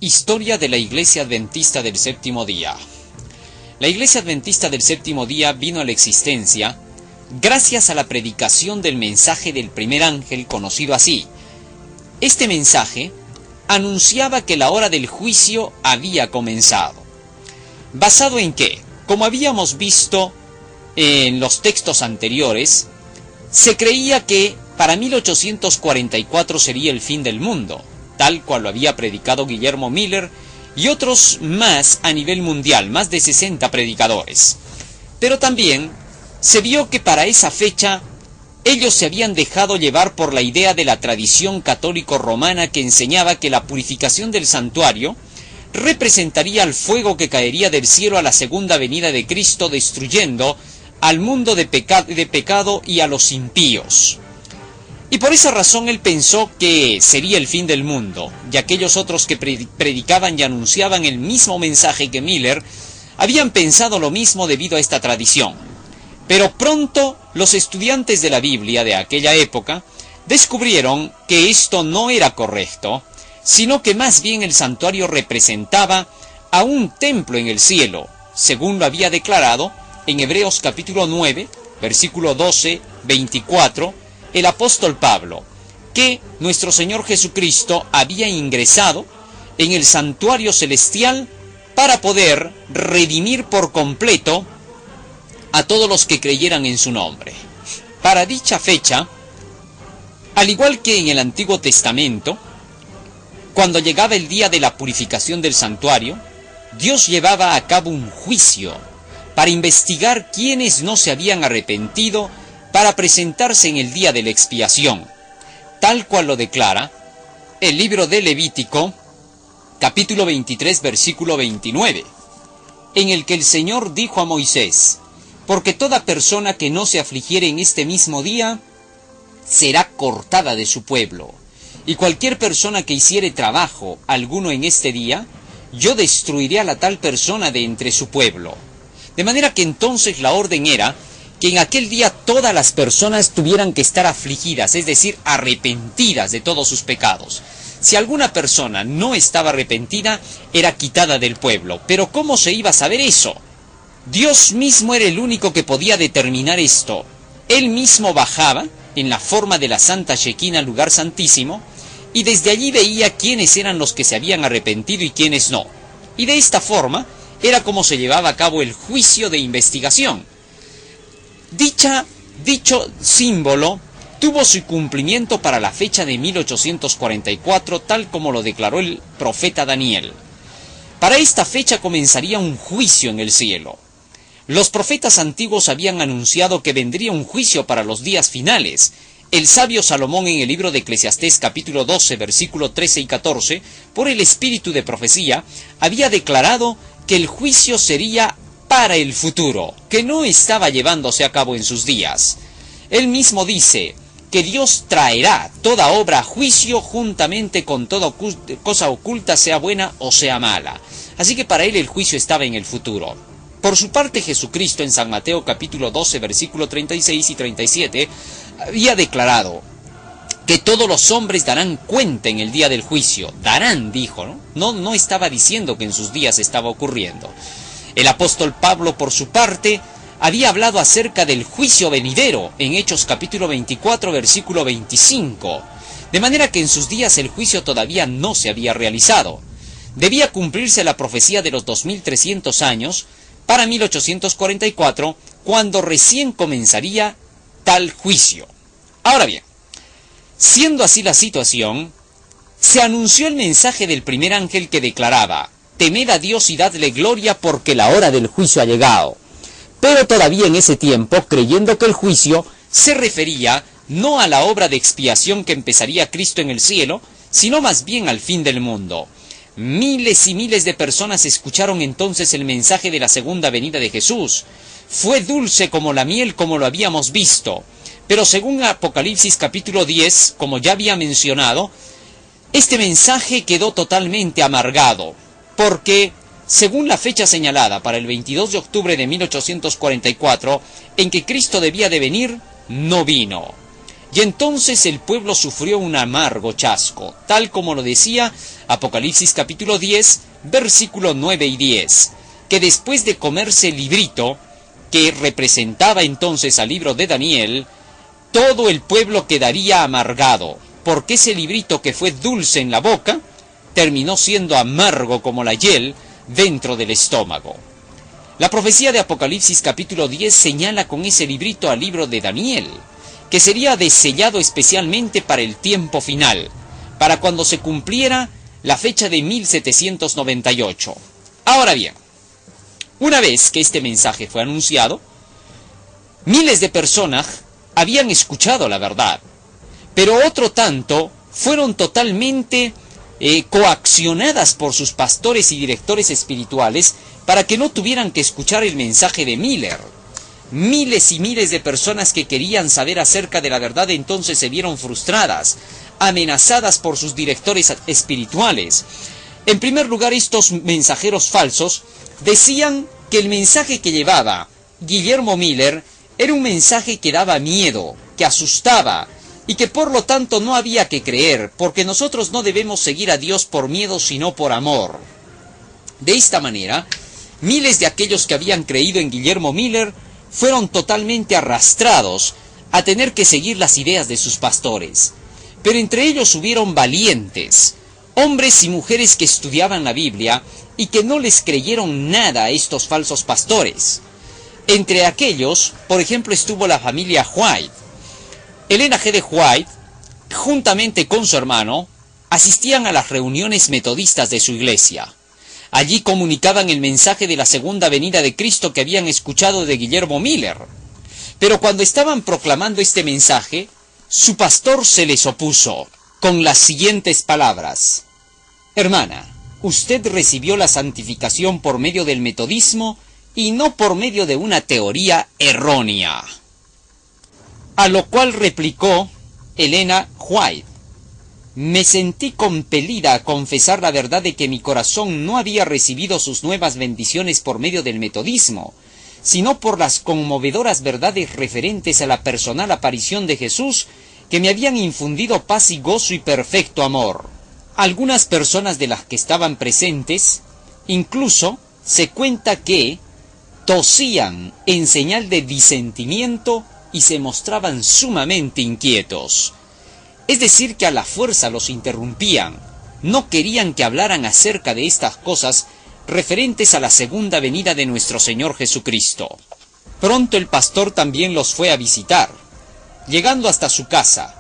Historia de la Iglesia Adventista del Séptimo Día. La Iglesia Adventista del Séptimo Día vino a la existencia gracias a la predicación del mensaje del primer ángel, conocido así. Este mensaje anunciaba que la hora del juicio había comenzado. ¿Basado en qué? Como habíamos visto en los textos anteriores, se creía que para 1844 sería el fin del mundo, tal cual lo había predicado Guillermo Miller y otros más a nivel mundial, más de 60 predicadores. Pero también se vio que para esa fecha ellos se habían dejado llevar por la idea de la tradición católico-romana que enseñaba que la purificación del santuario representaría el fuego que caería del cielo a la segunda venida de Cristo, destruyendo al mundo de pecado y a los impíos. Y por esa razón él pensó que sería el fin del mundo, y aquellos otros que predicaban y anunciaban el mismo mensaje que Miller habían pensado lo mismo debido a esta tradición. Pero pronto los estudiantes de la Biblia de aquella época descubrieron que esto no era correcto, sino que más bien el santuario representaba a un templo en el cielo, según lo había declarado en Hebreos capítulo 9, versículo 12, 24, el apóstol Pablo, que nuestro Señor Jesucristo había ingresado en el santuario celestial para poder redimir por completo a todos los que creyeran en su nombre. Para dicha fecha, al igual que en el Antiguo Testamento, cuando llegaba el día de la purificación del santuario, Dios llevaba a cabo un juicio para investigar quiénes no se habían arrepentido para presentarse en el día de la expiación, tal cual lo declara el libro de Levítico, capítulo 23, versículo 29, en el que el Señor dijo a Moisés: porque toda persona que no se afligiere en este mismo día será cortada de su pueblo, y cualquier persona que hiciere trabajo alguno en este día, yo destruiré a la tal persona de entre su pueblo. De manera que entonces la orden era que en aquel día todas las personas tuvieran que estar afligidas, es decir, arrepentidas de todos sus pecados. Si alguna persona no estaba arrepentida, era quitada del pueblo. Pero ¿cómo se iba a saber eso? Dios mismo era el único que podía determinar esto. Él mismo bajaba en la forma de la Santa Shekinah al lugar santísimo, y desde allí veía quiénes eran los que se habían arrepentido y quiénes no. Y de esta forma era como se llevaba a cabo el juicio de investigación. Dicho símbolo tuvo su cumplimiento para la fecha de 1844, tal como lo declaró el profeta Daniel. Para esta fecha comenzaría un juicio en el cielo. Los profetas antiguos habían anunciado que vendría un juicio para los días finales. El sabio Salomón en el libro de Eclesiastés capítulo 12, versículo 13 y 14, por el espíritu de profecía, había declarado que el juicio sería para el futuro, que no estaba llevándose a cabo en sus días. Él mismo dice que Dios traerá toda obra a juicio juntamente con toda cosa oculta, sea buena o sea mala. Así que para él el juicio estaba en el futuro. Por su parte, Jesucristo en San Mateo capítulo 12, versículo 36 y 37, había declarado que todos los hombres darán cuenta en el día del juicio. Darán, dijo, ¿no? No estaba diciendo que en sus días estaba ocurriendo. El apóstol Pablo, por su parte, había hablado acerca del juicio venidero en Hechos capítulo 24, versículo 25. De manera que en sus días el juicio todavía no se había realizado. Debía cumplirse la profecía de los 2300 años para 1844, cuando recién comenzaría tal juicio. Ahora bien, siendo así la situación, se anunció el mensaje del primer ángel que declaraba: temed a Dios y dadle gloria porque la hora del juicio ha llegado. Pero todavía en ese tiempo, creyendo que el juicio se refería no a la obra de expiación que empezaría Cristo en el cielo, sino más bien al fin del mundo. Miles y miles de personas escucharon entonces el mensaje de la segunda venida de Jesús. Fue dulce como la miel, como lo habíamos visto. Pero según Apocalipsis capítulo 10, como ya había mencionado, este mensaje quedó totalmente amargado, porque según la fecha señalada para el 22 de octubre de 1844, en que Cristo debía de venir, no vino. Y entonces el pueblo sufrió un amargo chasco, tal como lo decía Apocalipsis capítulo 10, versículo 9 y 10, que después de comerse el librito, que representaba entonces al libro de Daniel, todo el pueblo quedaría amargado, porque ese librito que fue dulce en la boca, terminó siendo amargo como la hiel dentro del estómago. La profecía de Apocalipsis capítulo 10 señala con ese librito al libro de Daniel, que sería desellado especialmente para el tiempo final, para cuando se cumpliera la fecha de 1798. Ahora bien, una vez que este mensaje fue anunciado, miles de personas habían escuchado la verdad, pero otro tanto fueron totalmente coaccionadas por sus pastores y directores espirituales para que no tuvieran que escuchar el mensaje de Miller. Miles y miles de personas que querían saber acerca de la verdad entonces se vieron frustradas, amenazadas por sus directores espirituales. En primer lugar, estos mensajeros falsos decían que el mensaje que llevaba Guillermo Miller era un mensaje que daba miedo, que asustaba, y que por lo tanto no había que creer, porque nosotros no debemos seguir a Dios por miedo, sino por amor. De esta manera, miles de aquellos que habían creído en Guillermo Miller fueron totalmente arrastrados a tener que seguir las ideas de sus pastores. Pero entre ellos hubieron valientes, hombres y mujeres que estudiaban la Biblia y que no les creyeron nada a estos falsos pastores. Entre aquellos, por ejemplo, estuvo la familia White. Elena G. de White, juntamente con su hermano, asistían a las reuniones metodistas de su iglesia. Allí comunicaban el mensaje de la segunda venida de Cristo que habían escuchado de Guillermo Miller. Pero cuando estaban proclamando este mensaje, su pastor se les opuso con las siguientes palabras: Hermana, usted recibió la santificación por medio del metodismo y no por medio de una teoría errónea. A lo cual replicó Elena White: me sentí compelida a confesar la verdad de que mi corazón no había recibido sus nuevas bendiciones por medio del metodismo, sino por las conmovedoras verdades referentes a la personal aparición de Jesús que me habían infundido paz y gozo y perfecto amor. Algunas personas de las que estaban presentes, incluso se cuenta que tosían en señal de disentimiento y se mostraban sumamente inquietos. Es decir, que a la fuerza los interrumpían, no querían que hablaran acerca de estas cosas referentes a la segunda venida de nuestro Señor Jesucristo. Pronto el pastor también los fue a visitar, llegando hasta su casa,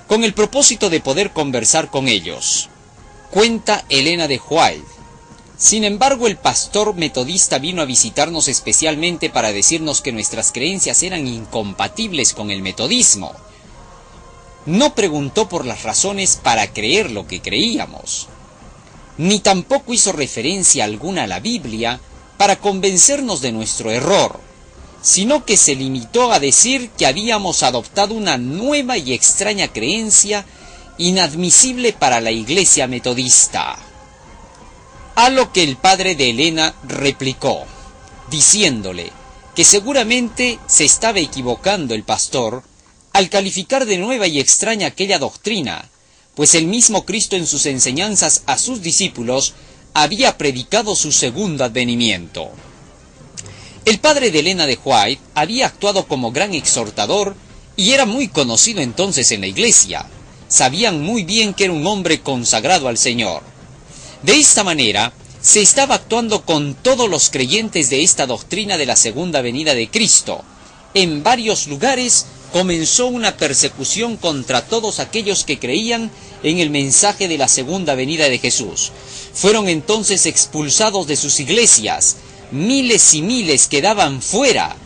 con el propósito de poder conversar con ellos. Cuenta Elena de White: sin embargo, el pastor metodista vino a visitarnos especialmente para decirnos que nuestras creencias eran incompatibles con el metodismo. No preguntó por las razones para creer lo que creíamos, ni tampoco hizo referencia alguna a la Biblia para convencernos de nuestro error, sino que se limitó a decir que habíamos adoptado una nueva y extraña creencia inadmisible para la iglesia metodista. A lo que el padre de Elena replicó, diciéndole que seguramente se estaba equivocando el pastor al calificar de nueva y extraña aquella doctrina, pues el mismo Cristo en sus enseñanzas a sus discípulos había predicado su segundo advenimiento. El padre de Elena de White había actuado como gran exhortador y era muy conocido entonces en la iglesia. Sabían muy bien que era un hombre consagrado al Señor. De esta manera, se estaba actuando con todos los creyentes de esta doctrina de la segunda venida de Cristo. En varios lugares comenzó una persecución contra todos aquellos que creían en el mensaje de la segunda venida de Jesús. Fueron entonces expulsados de sus iglesias. Miles y miles quedaban fuera,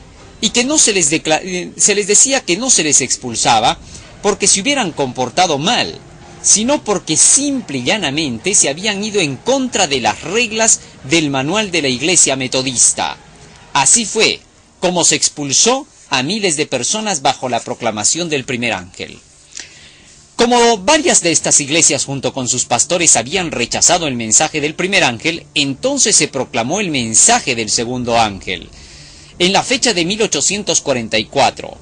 y que no se les decía que no se les expulsaba porque se hubieran comportado mal, sino porque simple y llanamente se habían ido en contra de las reglas del manual de la iglesia metodista. Así fue como se expulsó a miles de personas bajo la proclamación del primer ángel. Como varias de estas iglesias junto con sus pastores habían rechazado el mensaje del primer ángel, entonces se proclamó el mensaje del segundo ángel. En la fecha de 1844,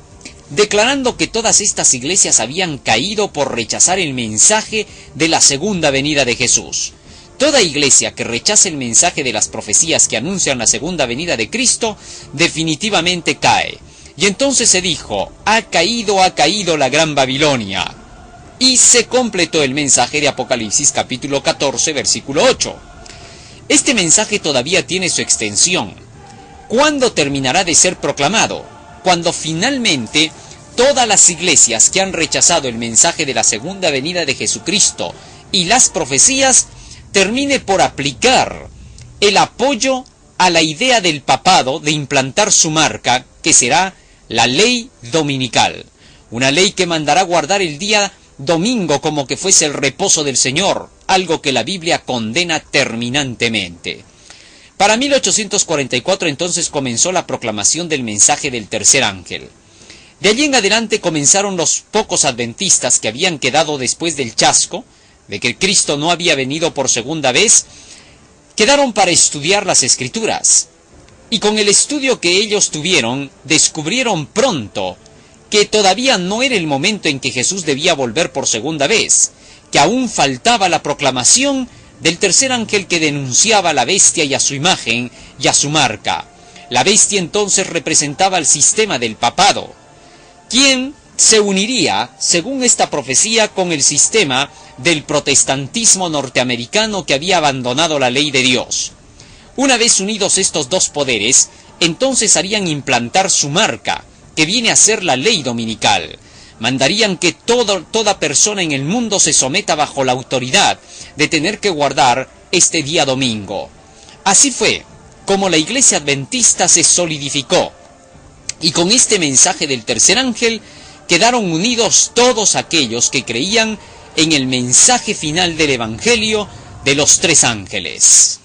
declarando que todas estas iglesias habían caído por rechazar el mensaje de la segunda venida de Jesús. Toda iglesia que rechace el mensaje de las profecías que anuncian la segunda venida de Cristo, definitivamente cae. Y entonces se dijo, ha caído la gran Babilonia. Y se completó el mensaje de Apocalipsis capítulo 14, versículo 8. Este mensaje todavía tiene su extensión. ¿Cuándo terminará de ser proclamado? Cuando finalmente todas las iglesias que han rechazado el mensaje de la segunda venida de Jesucristo y las profecías termine por aplicar el apoyo a la idea del papado de implantar su marca, que será la ley dominical. Una ley que mandará guardar el día domingo como que fuese el reposo del Señor, algo que la Biblia condena terminantemente. Para 1844 entonces comenzó la proclamación del mensaje del tercer ángel. De allí en adelante comenzaron los pocos adventistas que habían quedado después del chasco, de que Cristo no había venido por segunda vez, quedaron para estudiar las Escrituras. Y con el estudio que ellos tuvieron, descubrieron pronto que todavía no era el momento en que Jesús debía volver por segunda vez, que aún faltaba la proclamación del tercer ángel que denunciaba a la bestia y a su imagen y a su marca. La bestia entonces representaba el sistema del papado, quien se uniría, según esta profecía, con el sistema del protestantismo norteamericano que había abandonado la ley de Dios. Una vez unidos estos dos poderes, entonces harían implantar su marca, que viene a ser la ley dominical. Mandarían que toda persona en el mundo se someta bajo la autoridad de tener que guardar este día domingo. Así fue como la iglesia adventista se solidificó, y con este mensaje del tercer ángel quedaron unidos todos aquellos que creían en el mensaje final del Evangelio de los tres ángeles.